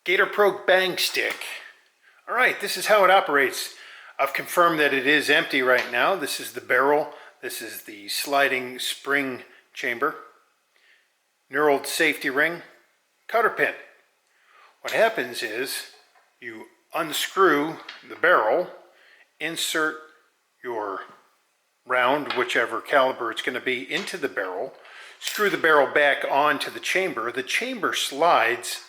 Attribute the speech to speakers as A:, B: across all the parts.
A: Gator Pro Bang Stick. All right, this is how it operates. I've confirmed that it is empty right now. This is the barrel. This is the sliding spring chamber. Knurled safety ring. Cotter pin. What happens is you unscrew the barrel, insert your round, whichever caliber it's going to be, into the barrel, screw the barrel back onto the chamber. The chamber slides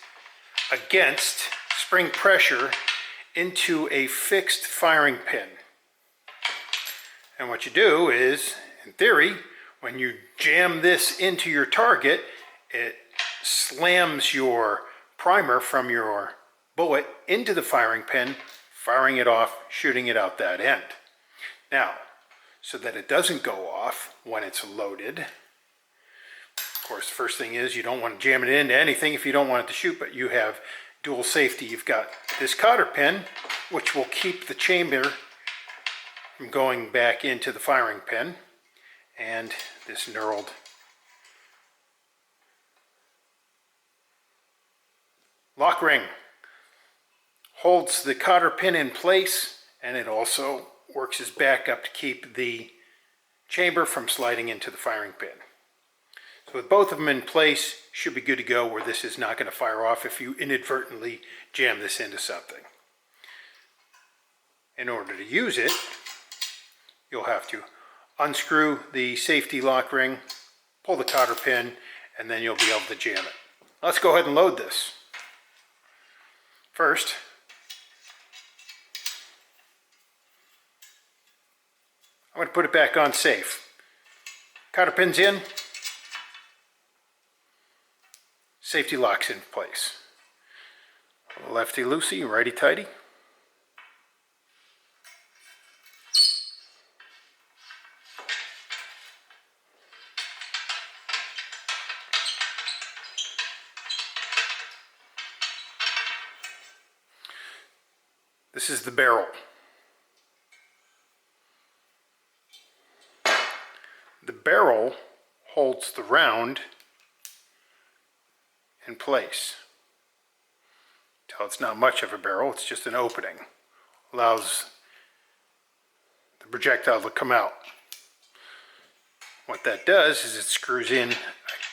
A: against spring pressure into a fixed firing pin. And what you do is, in theory, when you jam this into your target, it slams your primer from your bullet into the firing pin, firing it off, shooting it out that end. Now, so that it doesn't go off when it's loaded, of course, the first thing is you don't want to jam it into anything if you don't want it to shoot, but you have dual safety. You've got this cotter pin, which will keep the chamber from going back into the firing pin, and this knurled lock ring holds the cotter pin in place, and it also works as backup to keep the chamber from sliding into the firing pin. So with both of them in place, should be good to go where this is not going to fire off if you inadvertently jam this into something. In order to use it, you'll have to unscrew the safety lock ring, pull the cotter pin, and then you'll be able to jam it. Let's go ahead and load this. First, I'm going to put it back on safe. Cotter pin's in. Safety lock's in place. Lefty loosey, righty tighty. This is the barrel. The barrel holds the round in place. Tell it's not much of a barrel, it's just an opening. Allows the projectile to come out. What that does is it screws in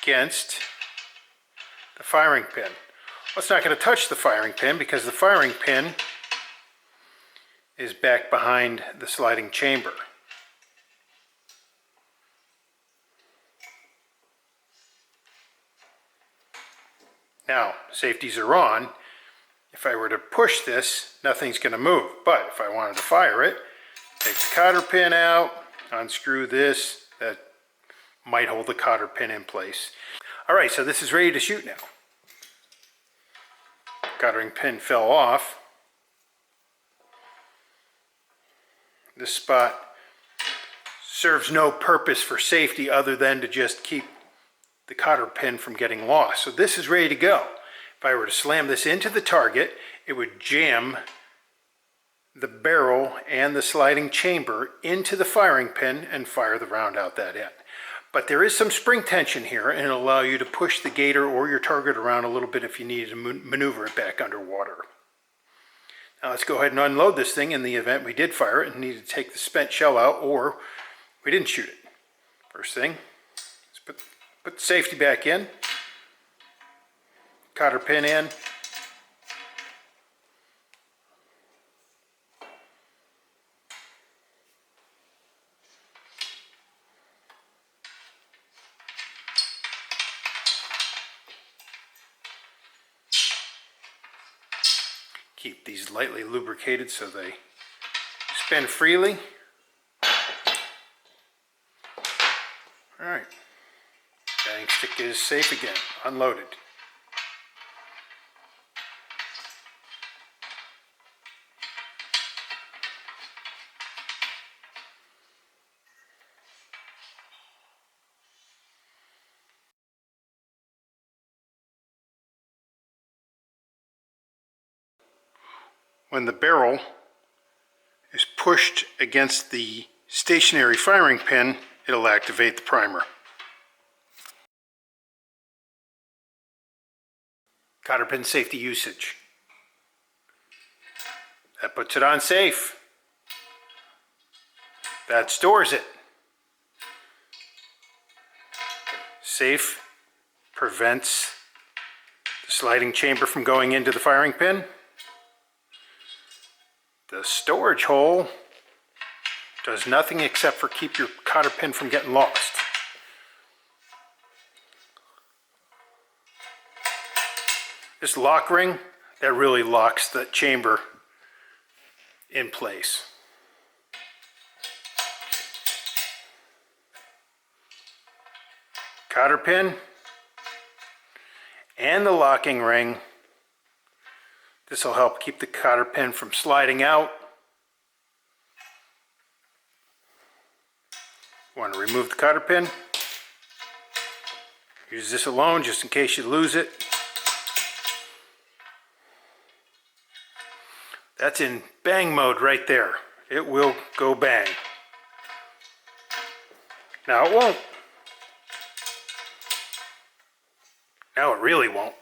A: against the firing pin. Well, it's not going to touch the firing pin because the firing pin is back behind the sliding chamber. Now, safeties are on. If I were to push this, nothing's going to move. But if I wanted to fire it, take the cotter pin out, unscrew this. That might hold the cotter pin in place. All right, so this is ready to shoot now. Cottering pin fell off. This spot serves no purpose for safety other than to just keep the cotter pin from getting lost. So this is ready to go. If I were to slam this into the target, it would jam the barrel and the sliding chamber into the firing pin and fire the round out that end. But there is some spring tension here, and it'll allow you to push the gator or your target around a little bit if you need to maneuver it back underwater. Now let's go ahead and unload this thing in the event we did fire it and need to take the spent shell out or we didn't shoot it. First thing, let's put the safety back in, cotter pin in, keep these lightly lubricated so they spin freely. All right. Bang stick is safe again, unloaded. When the barrel is pushed against the stationary firing pin, it'll activate the primer. Cotter pin safety usage. That puts it on safe. That stores it. Safe prevents the sliding chamber from going into the firing pin. The storage hole does nothing except for keep your cotter pin from getting lost. This lock ring, that really locks the chamber in place. Cotter pin and the locking ring. This will help keep the cotter pin from sliding out. Want to remove the cotter pin? Use this alone just in case you lose it. That's in bang mode right there. It will go bang. Now it won't. Now it really won't.